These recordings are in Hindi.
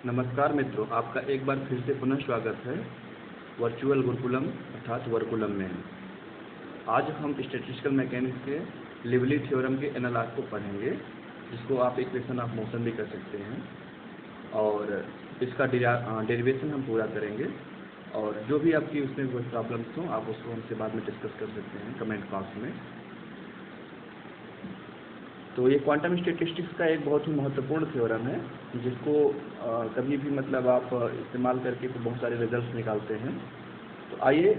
नमस्कार मित्रों, आपका एक बार फिर से पुनः स्वागत है वर्चुअल गुरुकुलम अर्थात वर्कुलम में। आज हम स्टैटिस्टिकल मैकेनिक्स के लिवली थ्योरम के एनालॉग को पढ़ेंगे, जिसको आप इक्वेशन ऑफ मोशन भी कर सकते हैं, और इसका डेरिवेशन हम पूरा करेंगे। और जो भी आपकी उसमें कोई प्रॉब्लम्स हों, आप उसको हमसे बाद में डिस्कस कर सकते हैं कमेंट बॉक्स में। तो ये क्वांटम स्टैटिस्टिक्स का एक बहुत ही महत्वपूर्ण थ्योरम है, जिसको कभी भी मतलब आप इस्तेमाल करके तो बहुत सारे रिजल्ट्स निकालते हैं। तो आइए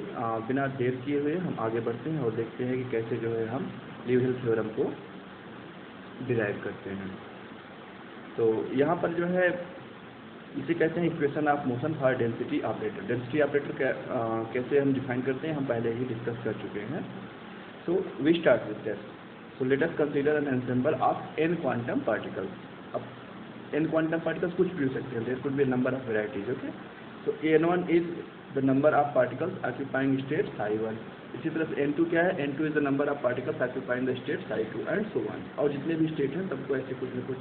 बिना देर किए हुए हम आगे बढ़ते हैं और देखते हैं कि कैसे जो है हम लिवल थ्योरम को डिराइव करते हैं। तो यहाँ पर जो है इसे कहते हैं equation of motion for density operator. Density operator कैसे हम डिफाइन करते हैं हम पहले ही डिस्कस कर चुके हैं। So we start with that. So let us consider an ensemble of n quantum particles. अब n quantum particles कुछ भी हो सकते हैं. There could be a number of varieties. Okay. So n1 is the number of particles occupying state psi1. इसी तरह से n2 क्या है? n2 is the number of particles occupying the state psi2 and so on. और जितने भी स्टेट हैं सबको ऐसे कुछ न कुछ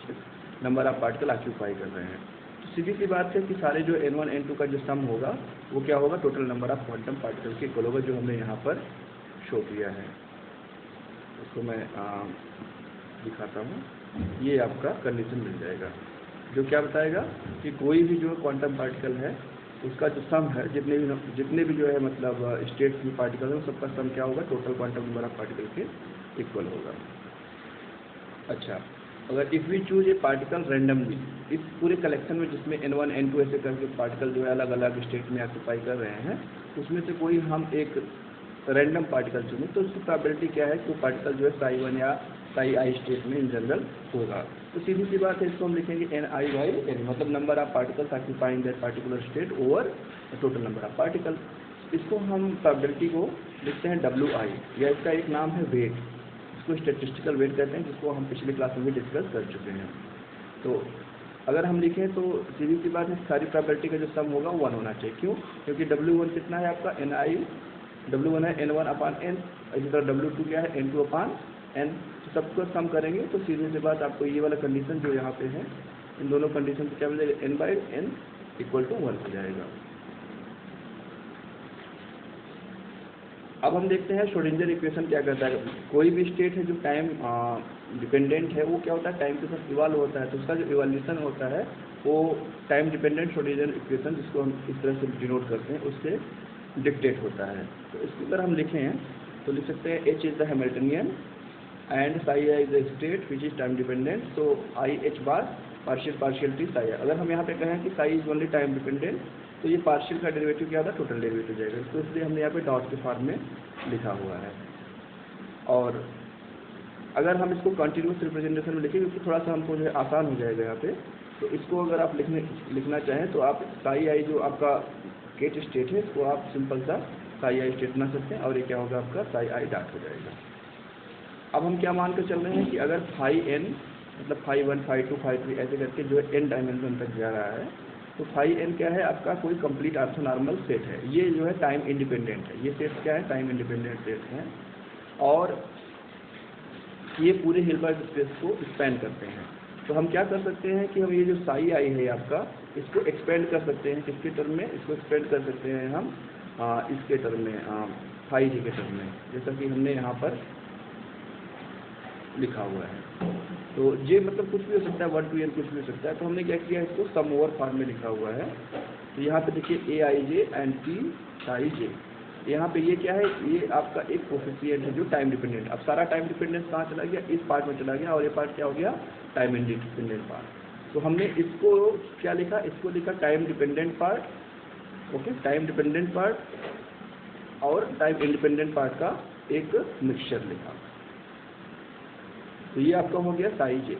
नंबर ऑफ पार्टिकल ऑक्यूपाई कर रहे हैं। तो सीधी सी बात है कि सारे जो n1 n2 का जो सम होगा वो क्या होगा? Total number of quantum particle के इक्वल होगा, जो हमने यहाँ पर शो किया है। उसको मैं दिखाता हूँ। ये आपका कंडीशन मिल जाएगा, जो क्या बताएगा कि कोई भी जो क्वांटम पार्टिकल है उसका जो सम है, जितने भी जो है मतलब स्टेट की पार्टिकल है, सबका सम क्या होगा? Total quantum number of particle के इक्वल होगा। अच्छा, अगर if we choose a particle randomly, इस पूरे कलेक्शन में जिसमें n1 n2 ऐसे करके पार्टिकल जो है अलग अलग स्टेट में ऑक्यूपाई कर रहे हैं, उसमें से कोई हम एक रैंडम पार्टिकल चुने, तो उसकी प्रोबेबिलिटी क्या है कि वो पार्टिकल जो है psi1 या psi स्टेट में इन जनरल होगा। तो सीधी सी बात है, इसको हम लिखेंगे ni/n, मतलब number of particles occupying that particular state over total number of particles. इसको हम प्रोबेबिलिटी को लिखते हैं wi, या इसका एक नाम है वेट। इसको स्टैटिस्टिकल वेट कहते हैं, जिसको हम पिछले क्लास में भी डिस्कस कर चुके हैं। तो अगर हम लिखें तो सीधी सी बात है, सारी प्रोबेबिलिटी का जो सम होगा वो 1 होना चाहिए। क्यों? क्योंकि w1 कितना है आपका? w1 है n1 अपान n, इसी तरह w2 क्या है? n2 अपान n। तो सबको सम करेंगे तो सीधे से बात आपको ये वाला कंडीशन जो यहाँ पे है, इन दोनों कंडीशन से क्या मिल जाएगा? n/n इक्वल टू 1 हो जाएगा। अब हम देखते हैं श्रोडिंगर इक्वेशन क्या कहता है। कोई भी स्टेट है जो टाइम डिपेंडेंट है, वो क्या होता है? टाइम के साथ इवॉल्व होता है। तो उसका जो इवोल्यूशन होता है वो टाइम डिपेंडेंट श्रोडिंगर इक्वेशन, जिसको हम इस तरह से डिनोट करते हैं, उससे डिक्टेट होता है। तो इसको अगर हम लिखें तो लिख सकते हैं h is the Hamiltonian and psi is the state which is time dependent, so i h bar partial t psi। अगर हम यहाँ पे कहें कि psi is only time dependent, तो ये पार्शियल का डेरिवेटिव क्या होता है? टोटल डेरिवेटिव जाएगा। तो इसलिए हमने यहाँ पे डॉट के फॉर्म में लिखा हुआ है। और अगर हम इसको कंटिन्यूस रिप्रेजेंटेशन में लिखें, क्योंकि थोड़ा सा हमको जो है आसान हो जाएगा यहाँ पे, तो इसको अगर आप लिखना चाहें तो आप psi i जो आपका गेट स्टेट है, इसको आप सिंपल सा psi i स्टेट बना सकते हैं, और ये क्या होगा? आपका psi i डॉट हो जाएगा। अब हम क्या मान कर चल रहे हैं कि अगर phi n मतलब phi 1 phi 2 phi 3 ऐसे करके जो है n डायमेंशन तक जा रहा है, तो phi n क्या है? आपका कोई कंप्लीट ऑर्थोनॉर्मल सेट है। ये जो है टाइम इंडिपेंडेंट है। ये सेट क्या है? टाइम इंडिपेंडेंट सेट है, और ये पूरे हिल्बर्ट स्पेस को स्पैन करते हैं। तो हम क्या कर सकते हैं कि हम ये जो psi i है आपका, इसको एक्सपेंड कर सकते हैं। किसके टर्म में इसको एक्सपेंड कर सकते हैं हम? इसके टर्म में, phi j के टर्म में, जैसा कि हमने यहाँ पर लिखा हुआ है। तो j मतलब कुछ भी हो सकता है, 1 to n कुछ भी हो सकता है। तो हमने क्या किया? इसको सम ओवर फॉर्म में लिखा हुआ है। तो यहाँ पे देखिए aij and t psi j। यहाँ पे ये क्या है? ये आपका एक कोफिशिएंट है जो टाइम डिपेंडेंट। अब सारा टाइम डिपेंडेंस कहाँ चला गया? इस पार्ट में चला गया, और ये पार्ट क्या हो गया? Time independent part. तो हमने इसको क्या लिखा? इसको लिखा time dependent part, okay, time dependent part और टाइम इंडिपेंडेंट पार्ट का एक मिक्सचर लिखा। तो ये आपका हो गया psi j।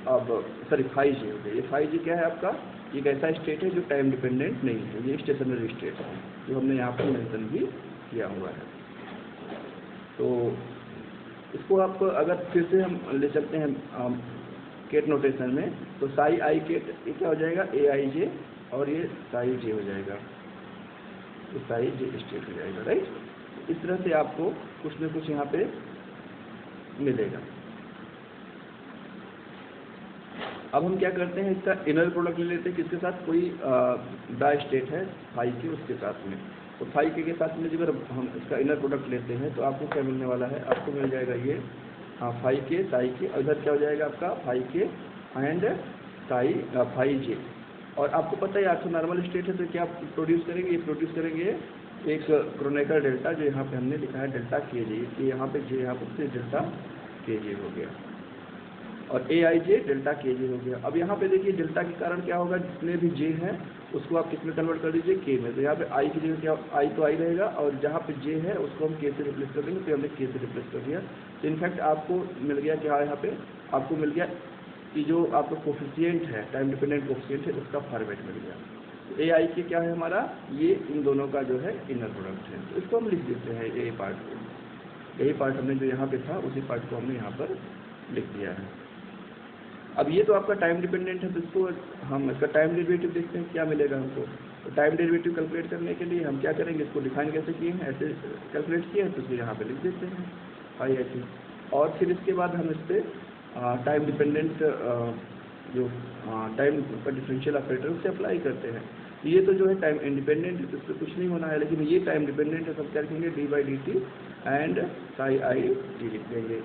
अब सॉरी phi j हो गया। ये phi j क्या है आपका? एक ऐसा स्टेट है जो टाइम डिपेंडेंट नहीं है, ये स्टेशनरी स्टेट है, जो हमने यहाँ पर मेंशन भी किया हुआ है। तो इसको आप अगर फिर से हम ले सकते हैं केट नोटेशन में, तो psi i केट ये क्या हो जाएगा? aij, और ये psi j हो जाएगा, तो psi j स्टेट हो जाएगा, राइट। इस तरह से आपको कुछ न कुछ यहाँ पे मिलेगा। अब हम क्या करते हैं, इसका इनर प्रोडक्ट ले लेते हैं किसके साथ, कोई डाई स्टेट है फाई के उसके साथ में। तो फाई के साथ में अगर हम इसका इनर प्रोडक्ट लेते हैं तो आपको क्या मिलने वाला है, आपको मिल जाएगा ये फाई के साई के, और इधर क्या हो जाएगा आपका फाई के एंड साई फाई जे। और आपको पता है आर्थो नॉर्मल स्टेट है तो क्या प्रोड्यूस करेंगे, ये प्रोड्यूस करेंगे एक क्रोनेकर डेल्टा, जो यहाँ पे हमने लिखा है डेल्टा के जे, ये यहाँ पे जे, यहाँ पे डेल्टा के जे हो गया, और ए आई जे डेल्टा के जे हो गया। अब यहाँ पे देखिए डेल्टा के कारण क्या होगा, जितने भी जे हैं उसको आप किस में कन्वर्ट कर दीजिए, के में। तो यहाँ पे आई की जगह क्या, आई तो आई रहेगा, और जहाँ पे जे है उसको हम के से रिप्लेस कर देंगे, तो हमने के से रिप्लेस कर दिया। तो इनफैक्ट आपको मिल गया क्या, यहाँ पे आपको मिल गया कि जो आपका कोफिशिएंट है, टाइम डिपेंडेंट कोफिशिएंट है, उसका फॉर्मेट मिल गया। तो ए आई के क्या है हमारा, ये इन दोनों का जो है इनर प्रोडक्ट है। तो इसको हम लिख देते हैं ए पार्ट को, यही पार्ट हमने जो यहाँ पे था उसी पार्ट को हमने यहाँ पर लिख दिया है। अब ये तो आपका टाइम डिपेंडेंट है, तो इसको हम इसका टाइम डेरिवेटिव देखते हैं क्या मिलेगा हमको। तो टाइम डेरिवेटिव कैलकुलेट करने के लिए हम क्या करेंगे, इसको डिफाइन कैसे किए हैं, ऐसे कैलकुलेट किए हैं, तो इसको यहाँ पे लिख देते हैं आई ऐसे। और फिर इसके बाद हम इस पर टाइम डिपेंडेंट जो टाइम का डिफरेंशियल ऑपरेटर उससे अप्लाई करते हैं। ये तो जो है टाइम इंडिपेंडेंट है, तो इस पर कुछ नहीं होना है, लेकिन ये टाइम डिपेंडेंट है, सब क्या लिखेंगे D by D T and psi I T लिख देंगे।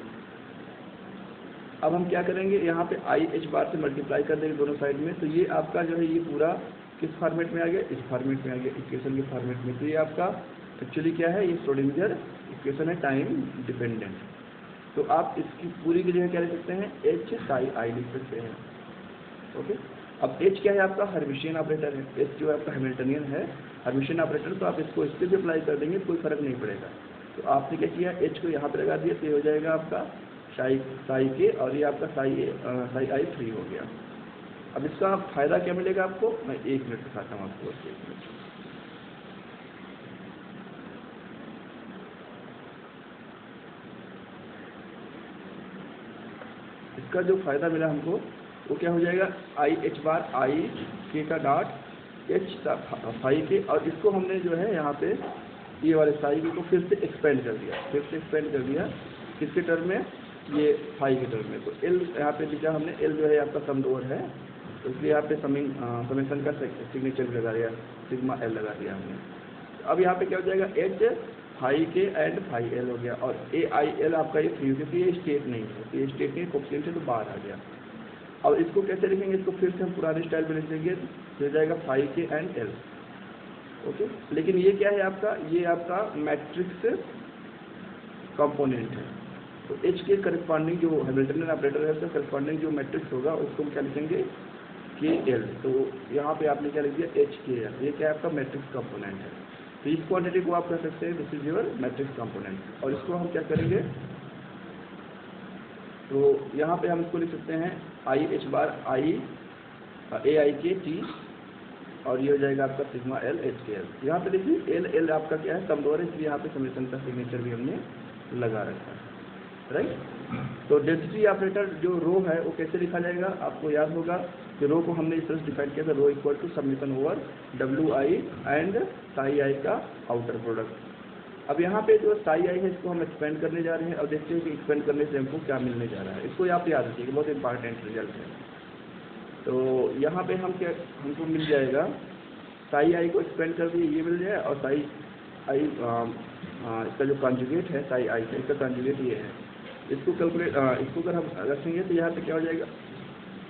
अब हम क्या करेंगे, यहाँ पे आई एच बार से मल्टीप्लाई कर देंगे दोनों साइड में। तो ये आपका जो है ये पूरा किस फॉर्मेट में आ गया, इस फॉर्मेट में आ गया, इक्वेशन के फॉर्मेट में। तो ये आपका एक्चुअली क्या है, ये श्रोडिंगर इक्वेशन है टाइम डिपेंडेंट। तो आप इसकी पूरी की जगह क्या लिख सकते हैं, एच साई आई लिख सकते हैं। ओके, अब एच क्या है आपका हर्मिशियन ऑपरेटर है, एच जो है आपका हैमिल्टनियन है हर्मिशियन ऑपरेटर, तो आप इसको इस पर भी अप्लाई कर देंगे, कोई फर्क नहीं पड़ेगा। तो आपने क्या किया, एच को यहाँ पे लगा दिया, तो ये हो जाएगा आपका साई के, और ये आपका साई आई 3 हो गया। अब इसका फायदा क्या मिलेगा आपको, मैं 1 मिनट दिखाता हूँ आपको, 1 मिनट। इसका जो फायदा मिला हमको वो क्या हो जाएगा, आई एच बार आई के का डॉट एच फाई के, और इसको हमने जो है यहाँ पे ये वाले साई को फिर से एक्सपेंड कर दिया, किसके टर्म में, ये फाई के टर्म में। तो एल यहाँ पे लिखा हमने, एल जो है आपका सम ओवर है, तो इसलिए यहाँ पे समेशन का सिग्नेचर भी लगा दिया, सिग्मा एल लगा दिया हमने। अब यहाँ पे क्या हो जाएगा, एच फाई के एंड फाई एल हो गया, और ए आई एल आपका ये फ्री, क्योंकि ये स्टेट नहीं है, ये स्टेट नहीं कोफिशिएंट है, तो बाहर आ गया। अब इसको कैसे लिखेंगे, इसको फिर से हम पुराने स्टाइल में लिख देंगे, तो हो जाएगा फाई के एंड एल। ओके, लेकिन ये क्या है आपका, ये आपका मैट्रिक्स कंपोनेंट है। तो एच के करस्पॉन्डिंग जो हैमिल्टनियन ऑपरेटर है उसका करस्पॉन्डिंग जो मैट्रिक्स होगा उसको हम क्या लिखेंगे, के एल। तो यहाँ पे आपने क्या लिख दिया, एच के एल, ये क्या है आपका मैट्रिक्स कंपोनेंट है। तो इस क्वांटिटी को आप कह सकते हैं this is your matrix component. और इसको हम क्या करेंगे, तो यहाँ पे हम इसको लिख सकते हैं आई एच बार आई ए आई के टी, और ये हो जाएगा आपका सिग्मा एल एच के एल। यहाँ पे देखिए एल एल आपका क्या है, सम ओवर है, इसलिए यहाँ पे समेशन का सिग्नेचर भी हमने लगा रखा है, राइट। तो डेंसिटी ऑपरेटर जो रो है वो कैसे लिखा जाएगा, आपको याद होगा कि रो को हमने इस तरह से डिफाइन किया था, rho equal to summation over W I and psi I का आउटर प्रोडक्ट। अब यहाँ पे जो साई आई है इसको हम एक्सपेंड करने जा रहे हैं, और देखते हैं कि एक्सपेंड करने से हमको क्या मिलने जा रहा है। इसको आप याद रखिएगा, बहुत इंपॉर्टेंट रिजल्ट है। तो यहाँ पे हम क्या, हमको मिल जाएगा साई आई को एक्सपेंड कर दिए, ये मिल जाए, और साई आई इसका जो कॉन्जुगेट है साई आई का, इसका कॉन्जुगेट ये है। इसको कैलकुलेट इसको अगर हम रखेंगे तो यहाँ पे क्या हो जाएगा,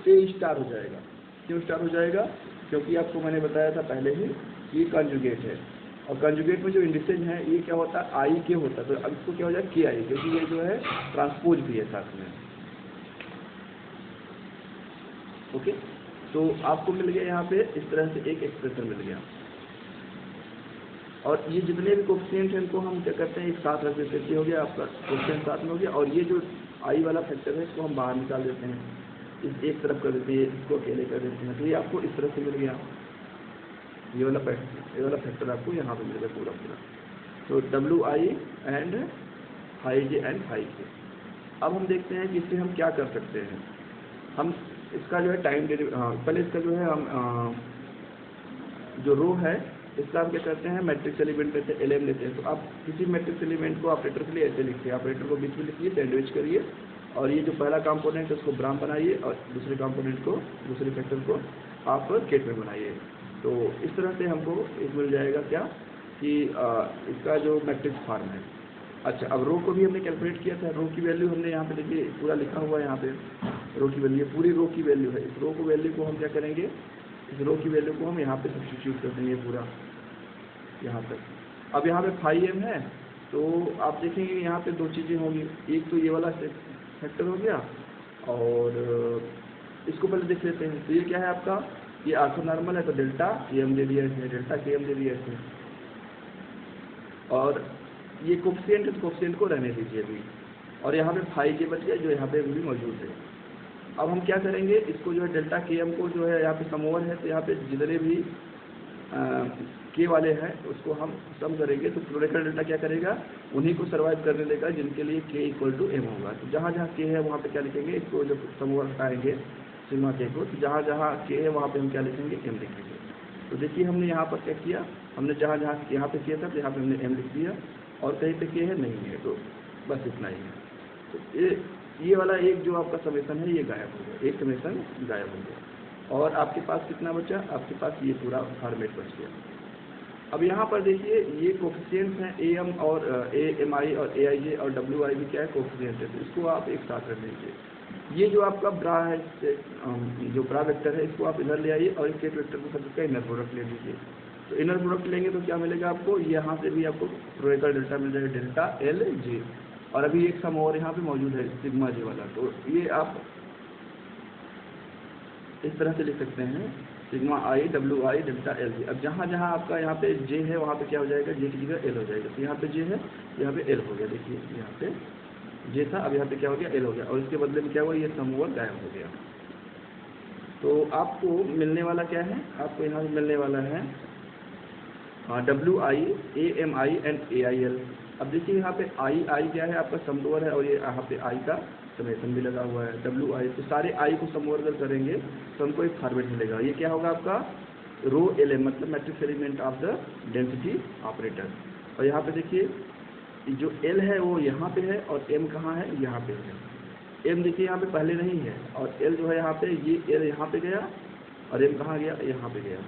ए स्टार हो जाएगा। क्यों स्टार हो जाएगा, क्योंकि आपको मैंने बताया था पहले ही ये कॉन्जुगेट है, और कॉन्जुगेट में जो इंडिसेज है ये क्या होता है, आई के होता है। तो अब इसको क्या हो जाएगा, के आई, क्योंकि ये जो है ट्रांसपोज भी है साथ में। ओके, तो आपको मिल गया यहाँ पे इस तरह से एक एक्सप्रेशन मिल गया, और ये जितने भी कोफिशिएंट हैं इनको हम क्या करते हैं एक साथ रख देते हैं। ये हो गया आपका कोफिशिएंट साथ में हो गया, और ये जो आई वाला फैक्टर है इसको हम बाहर निकाल देते हैं, इस एक तरफ कर देते हैं, इसको अकेले कर देते हैं। तो ये आपको इस तरह से मिल गया, ये वाला फैक्टर आपको यहाँ पे मिल गया पूरा। तो W I and phi J and phi के। अब हम देखते हैं कि इससे हम क्या कर सकते हैं। हम इसका जो है टाइम पहले इसका जो है हम जो रो है इसका हम क्या करते हैं, मैट्रिक्स एलिमेंट लेते हैं, एलएम लेते हैं। तो आप किसी मैट्रिक्स एलिमेंट को ऑपरेटर के लिए ऐसे लिखते हैं, ऑपरेटर को बीच में लिखिए, सैंडविच करिए, और ये जो पहला कंपोनेंट है उसको ब्राम बनाइए और दूसरे कंपोनेंट को, दूसरे फैक्टर को आप केट में बनाइए। तो इस तरह से हमको एक मिल जाएगा क्या कि इसका जो मैट्रिक्स फॉर्म है। अच्छा, अब रो को भी हमने कैलकुलेट किया था। रो की वैल्यू हमने यहाँ पे देखिए पूरा लिखा हुआ है, यहाँ पे रो की वैल्यू, पूरी रो की वैल्यू है। इस रो को वैल्यू को हम क्या करेंगे, इस रो की वैल्यू को हम यहाँ पे सब्स्टिट्यूट कर देंगे पूरा यहाँ तक। अब यहाँ पे 5m है, तो आप देखेंगे यहाँ पे दो चीज़ें होंगी। एक तो ये वाला फैक्टर हो गया, और इसको पहले देख लेते हैं। तो ये क्या है आपका, ये ऑर्थोनॉर्मल है, तो डेल्टा km दे दिया इसने, डेल्टा km दे दिया इसने। और ये कोफिशिएंट है, तो कोफिशिएंट को रहने दीजिए अभी। और यहाँ पे 5j बच गया जो यहाँ पे भी मौजूद है। अब हम क्या करेंगे, इसको जो है डेल्टा km को जो है यहाँ पे सम ओवर है, तो यहाँ पे जितने भी के वाले हैं उसको हम सम करेंगे, तो क्लोरिकल डेल्टा क्या करेगा, उन्हीं को सर्वाइव करने देगा जिनके लिए k = m होगा। तो जहाँ जहाँ k है वहाँ पे क्या लिखेंगे, इसको जब सम ओवर हटाएंगे सिग्मा k को, तो जहाँ जहाँ k है वहाँ पे हम क्या लिखेंगे, m लिखेंगे। तो देखिए हमने यहाँ पर क्या किया, हमने जहाँ जहाँ यहाँ पे किया था तो यहाँ पे हमने m लिख दिया, और कहीं पे k है नहीं है, तो बस इतना ही है। तो ये वाला एक जो आपका समेसन है ये गायब हो गया, एक समेसन गायब हो गया। और आपके पास कितना बचा, आपके पास ये पूरा फॉर्मेट बच गया। अब यहाँ पर देखिए ये कोफिशिएंट्स हैं am और ami और aij और wi भी क्या है, कोफिशिएंट है। तो इसको आप एक साथ रख लीजिए। ये जो आपका ब्रा है, जो ब्रा वेक्टर है, इसको आप इधर ले आइए और इस केट वेक्टर को सब का इनर प्रोडक्ट ले लीजिए। तो इनर प्रोडक्ट लेंगे तो क्या मिलेगा आपको, यहाँ से भी आपको क्लोरिकल डेल्टा मिल जाएगा, डेल्टा Lj। और अभी एक सम और यहाँ पे मौजूद है सिग्मा j वाला, तो ये आप इस तरह से लिख सकते हैं, sigma i wi delta Lj। अब जहाँ जहाँ आपका यहाँ पे j है वहाँ पे क्या हो जाएगा, j की जगह l हो जाएगा। तो यहाँ पे j है, यहाँ पे l हो गया। देखिए यहाँ पे j था, अब यहाँ पे क्या हो गया, l हो गया। और इसके बदले में क्या हुआ, ये सम ओवर गायब हो गया। तो आपको मिलने वाला क्या है, आपको यहाँ से मिलने वाला है wi ami and ail। अब देखिए यहाँ पे i क्या है आपका सम ओवर है, और ये यहाँ पे i का समेसन भी लगा हुआ है wi। तो सारे i को सम ओवर करेंगे तो हमको एक फॉर्मेट मिलेगा। ये क्या होगा आपका रो lm, मतलब matrix element of the density operator. और यहाँ पे देखिए जो l है वो यहाँ पे है, और m कहाँ है, यहाँ पे है। m देखिए यहाँ पे पहले नहीं है, और l जो है यहाँ पे, ये l यहाँ पे गया, और m कहाँ गया, यहाँ पे गया।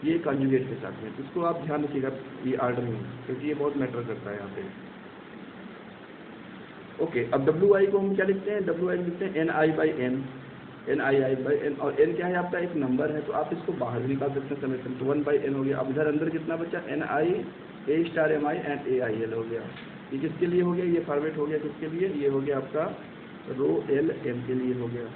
ये कॉन्जुगेट के साथ में, इसको आप ध्यान रखिएगा ये ऑर्डर में, क्योंकि ये बहुत मैटर करता है यहाँ पे। ओके, अब wi को हम क्या लिखते हैं, wi लिखते हैं ni/n, ni/n। और n क्या है आपका, एक नंबर है, तो आप इसको बाहर भी निकाल सकते हैं समेसन। तो 1/n हो गया। अब इधर अंदर कितना बचा, ni a*mi and ail हो गया। ये किसके लिए हो गया, ये फॉर्मेट हो गया किसके लिए, ये हो गया आपका रो lm के लिए हो गया।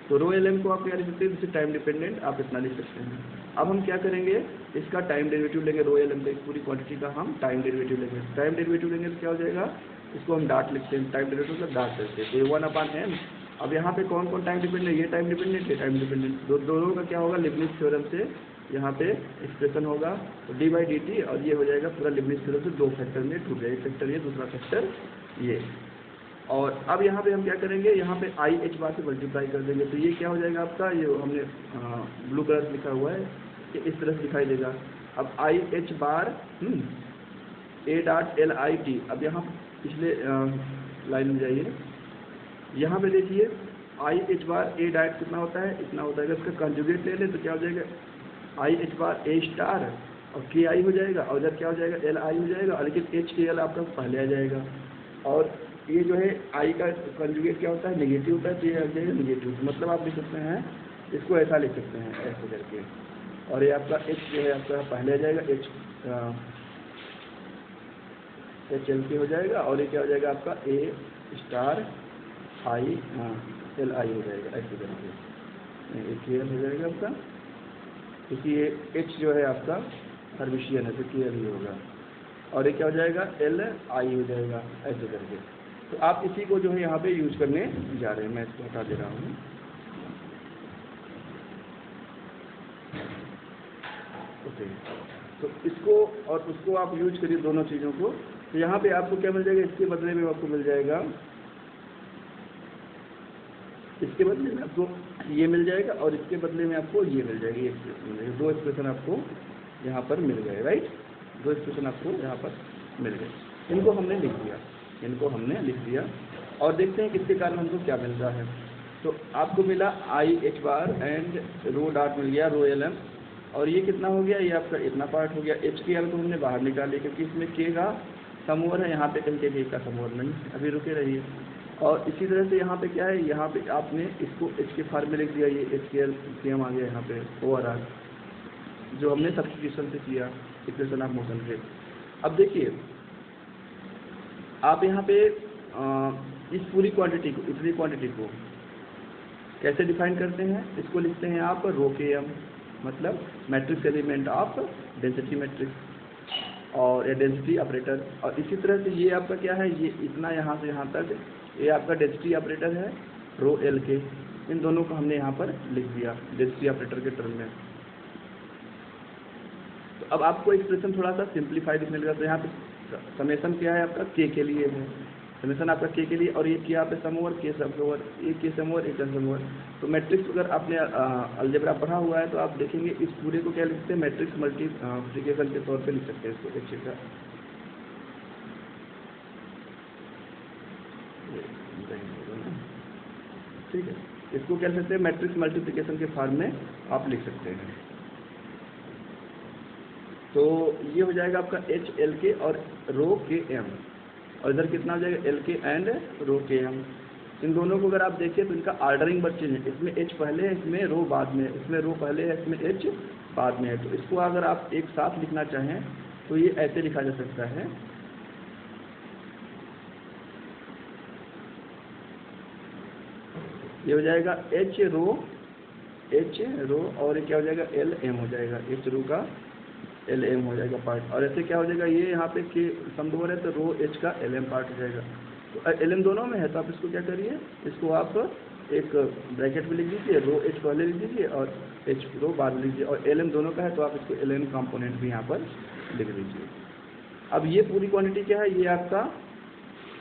तो रो lm को आप क्या लिख सकते हैं, जैसे टाइम डिपेंडेंट आप इतना लिख सकते हैं। अब हम क्या करेंगे, इसका टाइम डेरिवेटिव लेंगे, रो lm का इस पूरी क्वांटिटी का हम टाइम डेरिवेटिव लेंगे। टाइम डेरिवेटिव लेंगे तो क्या हो जाएगा, इसको हम डाट लिखते हैं, टाइम डेरिवेटिव मतलब डाट करते हैं। तो ये 1/n। अब यहाँ पे कौन कौन टाइम डिपेंडेंट, ये टाइम डिपेंडेंट, ये टाइम डिपेंडेंट। दोनों का क्या होगा, लिबनिट्ज थ्योरम से यहाँ पे एक्सप्रेशन होगा, तो d/dt, और ये हो जाएगा पूरा लिबनिट्ज थ्योरम से दो फैक्टर में टूट जाएगा, एक फैक्टर ये, दूसरा फैक्टर ये। और अब यहाँ पे हम क्या करेंगे, यहाँ पे i h बार से मल्टीप्लाई कर देंगे। तो ये क्या हो जाएगा आपका, ये हमने ब्लू कलर से लिखा हुआ है, कि इस तरह से दिखाई देगा। अब i h बार a.lit। अब यहाँ पिछले लाइन में जाइए, यहाँ पे देखिए i h bar a dot कितना होता है, इतना होता है। अगर इसका कंजुगेट ले लें तो क्या हो जाएगा, i h bar a star और k i हो जाएगा, और इधर क्या हो जाएगा, l i हो जाएगा, और लेकिन h k l आपका पहले आ जाएगा। और ये जो है i का कंजुगेट क्या होता है, नेगेटिव होता है, तो ये आ जाएगा नेगेटिव। मतलब आप लिख सकते हैं, इसको ऐसा लिख सकते हैं, ऐसे करके। और ये आपका h जो है आपका पहले आ जाएगा, h l k हो जाएगा, और ये क्या हो जाएगा आपका a star i l i हो जाएगा, ऐसे करके ये k l हो जाएगा आपका, क्योंकि ये h जो है आपका हर्मिशियन है, तो k l ही होगा। और ये क्या हो जाएगा, l i हो जाएगा, ऐसे करके। तो आप इसी को जो है यहाँ पे यूज करने जा रहे हैं, मैं इसको हटा दे रहा हूँ। ओके, तो इसको और उसको आप यूज करिए, दोनों चीज़ों को। तो यहाँ पे आपको क्या मिल जाएगा, इसके बदले में आपको मिल जाएगा, इसके बदले में आपको ये मिल जाएगा, और इसके बदले में आपको ये मिल जाएगी, एक मिल जाएगी। दो एक्सप्रेशन आपको यहाँ पर मिल गए, राइट, दो एक्सप्रेशन आपको यहाँ पर मिल गए, इनको हमने लिख दिया। इनको हमने लिख दिया और देखते हैं किसके कारण हमको क्या मिल रहा है। तो आपको मिला I H bar and rho dot मिल गया रो एल एम, और ये कितना हो गया, ये आपका इतना पार्ट हो गया। एच के एल को हमने बाहर निकाले क्योंकि इसमें के का समूह है, यहाँ पे कहीं के का समूह नहीं, अभी रुके रहिए। और इसी तरह से यहाँ पे क्या है, यहाँ पे आपने इसको एच के फार्म में लिख दिया, ये एच के एल सी एम आ गया यहाँ पे ओवरऑल, जो हमने सब्स्टिट्यूशन से किया इक्वेशन ऑफ मोशन के। अब देखिए आप यहाँ पे इस पूरी क्वांटिटी को, इतनी क्वांटिटी को कैसे डिफाइन करते हैं, इसको लिखते हैं आप रो के एम, मतलब matrix element of density matrix और या डेंसिटी ऑपरेटर। और इसी तरह से ये आपका क्या है, ये इतना यहाँ से यहाँ तक ये आपका डेंसिटी ऑपरेटर है रो एल के, इन दोनों को हमने यहाँ पर लिख दिया डेंसिटी ऑपरेटर के टर्म में। तो अब आपको एक्सप्रेशन थोड़ा सा सिंप्लीफाई दिखने लगा। तो यहाँ पे समेशन क्या है आपका के लिए है, समेशन आपका के लिए, और ये क्या पे सम ओवर के सब ओवर, एक के सम ओवर एक का सम ओवर। तो मैट्रिक्स अगर आपने अलजेब्रा पढ़ा हुआ है तो आप देखेंगे इस पूरे को क्या लिखते हैं, मैट्रिक्स मल्टीप्लिकेशन के तौर पे लिख सकते हैं इसको एक चीज का। ठीक है, इसको क्या लिख सकते हैं, मैट्रिक्स मल्टीप्लिकेशन के फॉर्म में आप लिख सकते हैं। तो ये हो जाएगा आपका एच एल के और रो के एम, और इधर कितना हो जाएगा एल के एंड रो के एम। इन दोनों को अगर आप देखें तो इनका ऑर्डरिंग बट चेंज है, इसमें एच पहले है, इसमें रो बाद में, इसमें रो पहले है, इसमें एच बाद में है। तो इसको अगर आप एक साथ लिखना चाहें तो ये ऐसे लिखा जा सकता है, ये हो जाएगा एच रो और ये क्या हो जाएगा एल एम हो जाएगा, एच रो का एल एम हो जाएगा पार्ट। और ऐसे क्या हो जाएगा, ये यहाँ पे के समदोर है तो रो एच का एल एम पार्ट हो जाएगा। तो एल एम दोनों में है तो आप इसको क्या करिए, इसको आप एक ब्रैकेट में लिख दीजिए, रो एच पहले लिख दीजिए और एच रो बाद में लीजिए, और एल एम दोनों का है तो आप इसको एल एम कॉम्पोनेंट भी यहाँ पर लिख दीजिए। अब ये पूरी क्वान्टिटी क्या है, ये आपका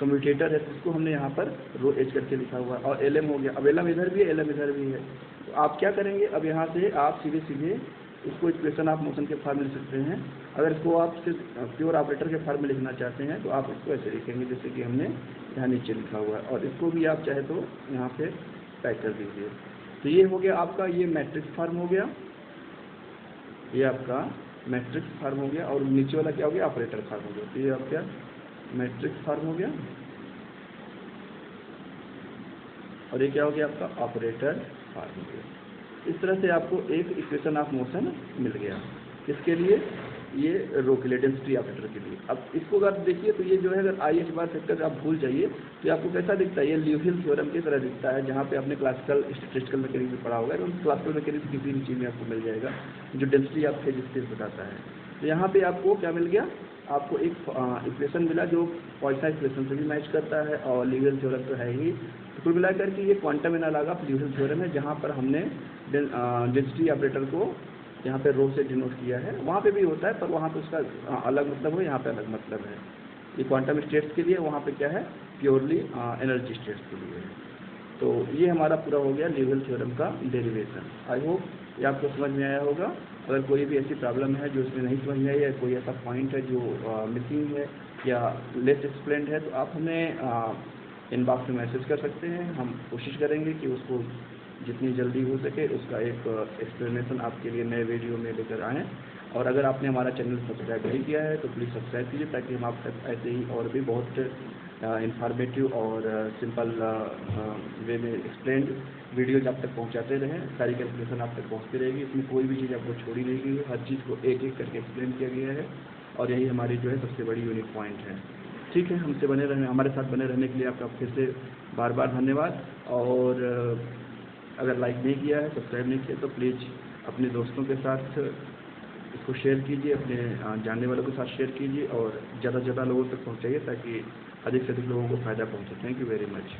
कम्यूटेटर है, जिसको हमने यहाँ पर रो एच करके लिखा हुआ है, और एल एम हो गया। अब एल एम इधर भी है, एल एम इधर भी है। तो आप क्या करेंगे, अब यहाँ से आप सीधे इसको इक्वेशन ऑफ मोशन के फॉर्म में लिख सकते हैं। अगर इसको आप सिर्फ प्योर ऑपरेटर के फॉर्म में लिखना चाहते हैं तो आप इसको ऐसे लिखेंगे जैसे कि हमने यहाँ नीचे लिखा हुआ है, और इसको भी आप चाहे तो यहाँ पे टाइप कर दीजिए। तो ये हो गया आपका, ये मैट्रिक्स फॉर्म हो गया, ये आपका मैट्रिक्स फॉर्म हो गया, और नीचे वाला क्या हो गया, ऑपरेटर फॉर्म हो गया। तो ये आपका मैट्रिक्स फॉर्म हो गया और ये क्या हो गया आपका ऑपरेटर फॉर्म हो गया। इस तरह से आपको एक इक्वेशन ऑफ मोशन मिल गया। किसके लिए, ये रो के लिए, डेंसिटी ऑपरेटर के लिए। अब इसको अगर देखिए तो ये जो है, अगर आई एच बार फैक्टर आप भूल जाइए तो ये आपको कैसा दिखता है, ये ल्यूविल थ्योरम की तरह दिखता है, जहाँ पे आपने क्लासिकल स्टैटिस्टिकल मैकेनिक्स में पढ़ा होगा। तो क्लासिकल मैकेनिक्स किसी भी चीज़ में आपको मिल जाएगा जो डेंसिटी ऑफ फेज स्पेस बताता है। तो यहाँ पे आपको क्या मिल गया, आपको एक इक्वेशन मिला जो पॉइसन इक्वेशन से भी मैच करता है, और ल्यूविल थ्योरम तो है ही। तो कुल मिलाकर के ये quantum analogue of Liouville theorem है, जहाँ पर हमने डेंसिटी ऑपरेटर को यहाँ पे रो से डिनोट किया है। वहाँ पे भी होता है पर वहाँ पे उसका अलग मतलब है, यहाँ पे अलग मतलब है। ये क्वांटम स्टेट्स के लिए, वहाँ पे क्या है, प्योरली एनर्जी स्टेट्स के लिए है। तो ये हमारा पूरा हो गया ल्यूविल थ्योरम का डेरिवेशन। आई होप ये आपको समझ में आया होगा। अगर कोई भी ऐसी प्रॉब्लम है जो इसमें नहीं समझ में आई है, कोई ऐसा पॉइंट है जो मिसिंग है या लेस एक्सप्लेंड है, तो आप हमें इनबॉक्स में मैसेज कर सकते हैं। हम कोशिश करेंगे कि उसको जितनी जल्दी हो सके उसका एक एक्सप्लेनेशन आपके लिए नए वीडियो में लेकर आएँ। और अगर आपने हमारा चैनल सब्सक्राइब नहीं किया है तो प्लीज़ सब्सक्राइब कीजिए, ताकि हम आप तक ऐसे ही और भी बहुत इंफॉर्मेटिव और सिंपल वे में एक्सप्लेन्ड वीडियोज आप तक पहुंचाते रहें। सारी कैलकुलेशन आप तक पहुंचती रहेगी, इसमें कोई भी चीज़ आपको छोड़ी नहीं गई है, हर चीज़ को एक एक करके एक्सप्लेन किया गया है, और यही हमारी जो है सबसे बड़ी यूनिक पॉइंट है। ठीक है, हमसे बने रहने, हमारे साथ बने रहने के लिए आपका फिर से बार बार धन्यवाद। और अगर लाइक नहीं किया है, सब्सक्राइब नहीं किया, तो प्लीज़ अपने दोस्तों के साथ इसको शेयर कीजिए, अपने जानने वालों के साथ शेयर कीजिए, और ज़्यादा से ज़्यादा लोगों तक पहुँचाइए ताकि अधिक से अधिक लोगों को फ़ायदा पहुँचे। Thank you very much.